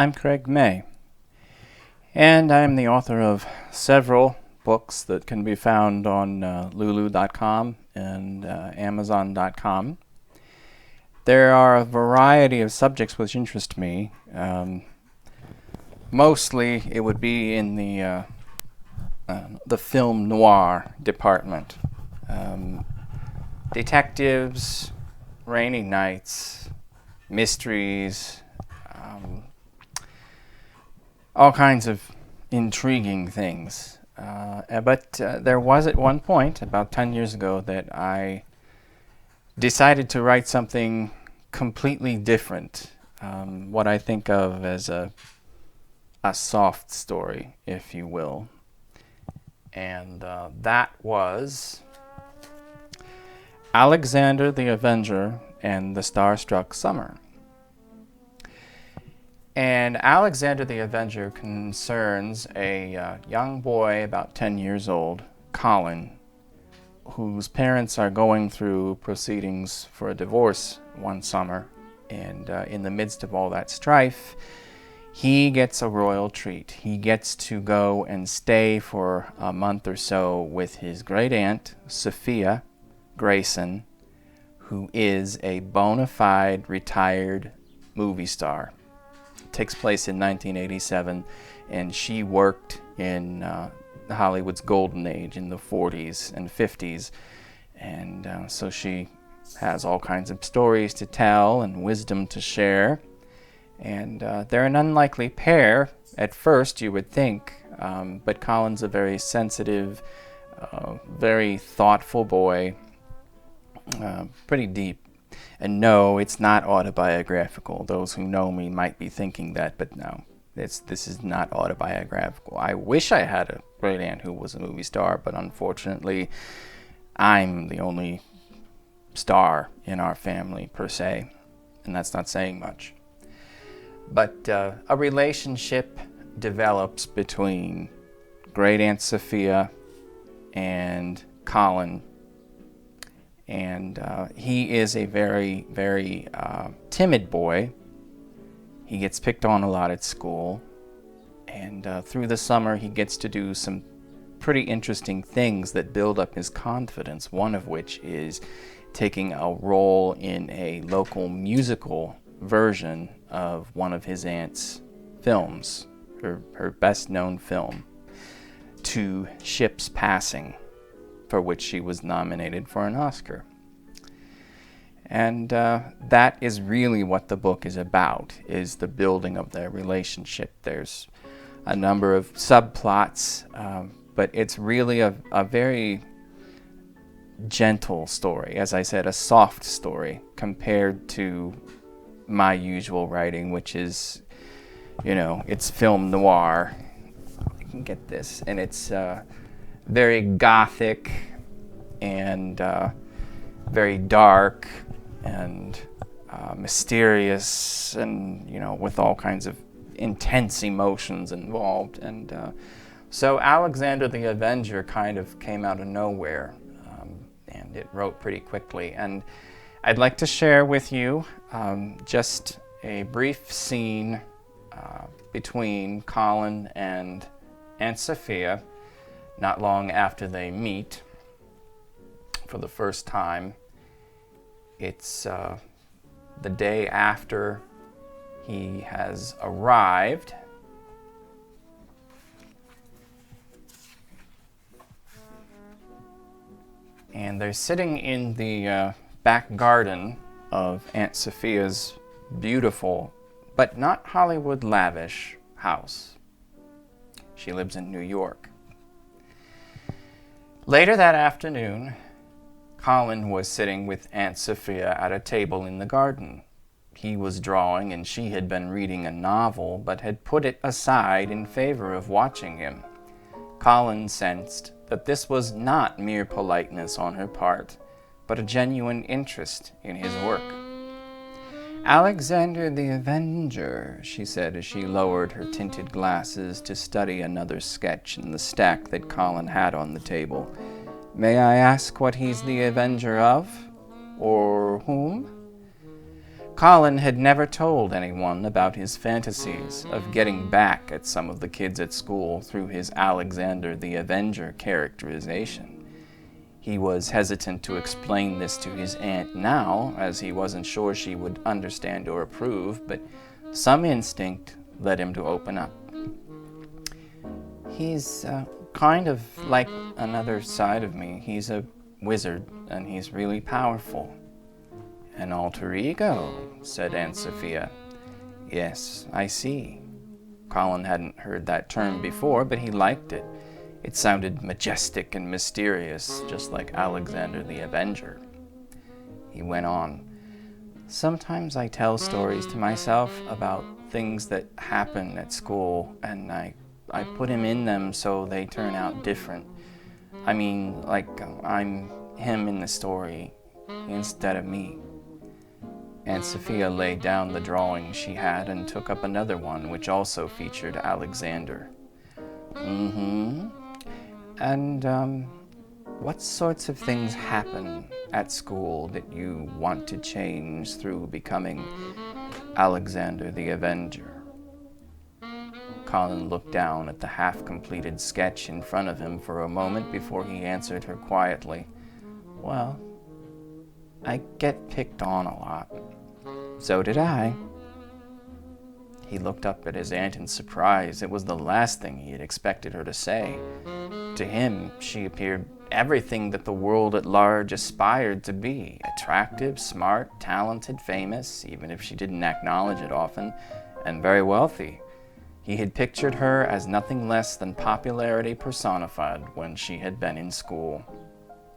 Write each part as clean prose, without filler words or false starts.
I'm Craig May, and I'm the author of several books that can be found on lulu.com and amazon.com. There are a variety of subjects which interest me. Mostly it would be in the film noir department. Detectives, rainy nights, mysteries, all kinds of intriguing things. But there was at one point, about 10 years ago, that I decided to write something completely different, what I think of as a soft story, if you will. And that was Alexander the Avenger and the Starstruck Summer. And Alexander the Avenger concerns a young boy about 10 years old, Colin, whose parents are going through proceedings for a divorce one summer. And in the midst of all that strife, he gets a royal treat. He gets to go and stay for a month or so with his great-aunt, Sophia Grayson, who is a bona fide retired movie star. It takes place in 1987, and she worked in Hollywood's golden age in the 40s and 50s. And so she has all kinds of stories to tell and wisdom to share. And they're an unlikely pair at first, you would think, but Colin's a very sensitive, very thoughtful boy, pretty deep. And no, it's not autobiographical. Those who know me might be thinking that, but no, this is not autobiographical. I wish I had a great aunt who was a movie star, but unfortunately, I'm the only star in our family, per se, and that's not saying much. But a relationship develops between Great-Aunt Sophia and Colin. And he is a very, very timid boy. He gets picked on a lot at school. And through the summer, he gets to do some pretty interesting things that build up his confidence, one of which is taking a role in a local musical version of one of his aunt's films, her best-known film, Two Ships Passing, for which she was nominated for an Oscar. And that is really what the book is about, is the building of their relationship. There's a number of subplots, but it's really a very gentle story. As I said, a soft story compared to my usual writing, which is, it's film noir. You can get this, and it's very gothic and very dark and mysterious, and with all kinds of intense emotions involved. And so Alexander the Avenger kind of came out of nowhere, and it wrote pretty quickly. And I'd like to share with you just a brief scene between Colin and Aunt Sophia not long after they meet for the first time. It's the day after he has arrived. And they're sitting in the back garden of Aunt Sophia's beautiful, but not Hollywood lavish, house. She lives in New York. Later that afternoon, Colin was sitting with Aunt Sophia at a table in the garden. He was drawing, and she had been reading a novel, but had put it aside in favor of watching him. Colin sensed that this was not mere politeness on her part, but a genuine interest in his work. "Alexander the Avenger," she said as she lowered her tinted glasses to study another sketch in the stack that Colin had on the table. "May I ask what he's the Avenger of? Or whom?" Colin had never told anyone about his fantasies of getting back at some of the kids at school through his Alexander the Avenger characterization. He was hesitant to explain this to his aunt now, as he wasn't sure she would understand or approve, but some instinct led him to open up. He's kind of like another side of me. He's a wizard, and he's really powerful. An alter ego, said Aunt Sophia. Yes, I see. Colin hadn't heard that term before, but he liked it. It sounded majestic and mysterious, just like Alexander the Avenger. He went on. Sometimes I tell stories to myself about things that happen at school, and I put him in them so they turn out different. I mean, like I'm him in the story instead of me. Aunt Sophia laid down the drawing she had and took up another one, which also featured Alexander. Mm-hmm. And, what sorts of things happen at school that you want to change through becoming Alexander the Avenger? Colin looked down at the half-completed sketch in front of him for a moment before he answered her quietly. Well, I get picked on a lot. So did I. He looked up at his aunt in surprise. It was the last thing he had expected her to say. To him, she appeared everything that the world at large aspired to be. Attractive, smart, talented, famous, even if she didn't acknowledge it often, and very wealthy. He had pictured her as nothing less than popularity personified when she had been in school.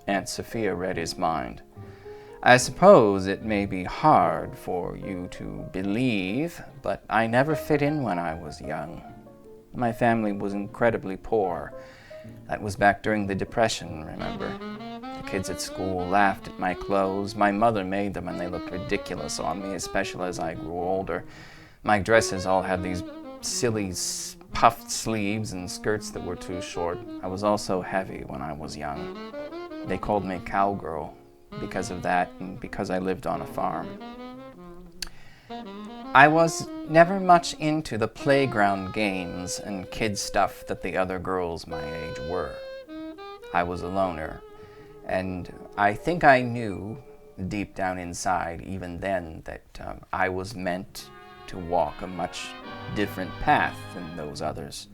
Aunt Sophia read his mind. I suppose it may be hard for you to believe, but I never fit in when I was young. My family was incredibly poor. That was back during the Depression, remember? The kids at school laughed at my clothes. My mother made them, and they looked ridiculous on me, especially as I grew older. My dresses all had these silly puffed sleeves and skirts that were too short. I was also heavy when I was young. They called me Cowgirl because of that and because I lived on a farm. I was never much into the playground games and kid stuff that the other girls my age were. I was a loner, and I think I knew deep down inside even then that I was meant to walk a much different path than those others.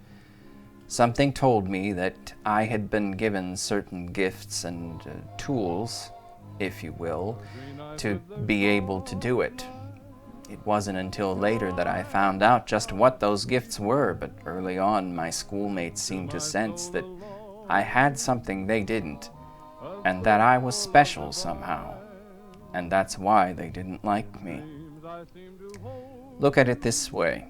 Something told me that I had been given certain gifts and tools, if you will, to be able to do it. It wasn't until later that I found out just what those gifts were, but early on my schoolmates seemed to sense that I had something they didn't, and that I was special somehow, and that's why they didn't like me. Look at it this way.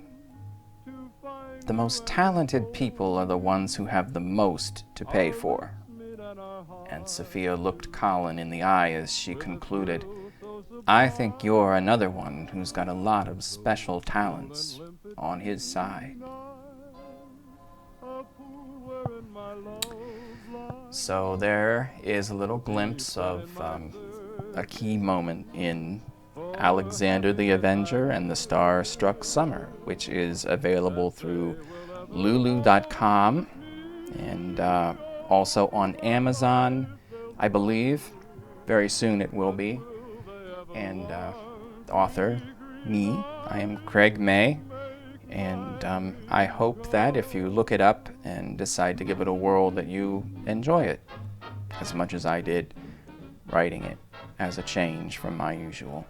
The most talented people are the ones who have the most to pay for. And Sophia looked Colin in the eye as she concluded, I think you're another one who's got a lot of special talents on his side. So there is a little glimpse of a key moment in Alexander the Avenger and the Star-Struck Summer, which is available through lulu.com and also on Amazon, I believe. Very soon it will be. And author, me, I am Craig May, and I hope that if you look it up and decide to give it a whirl that you enjoy it as much as I did writing it as a change from my usual.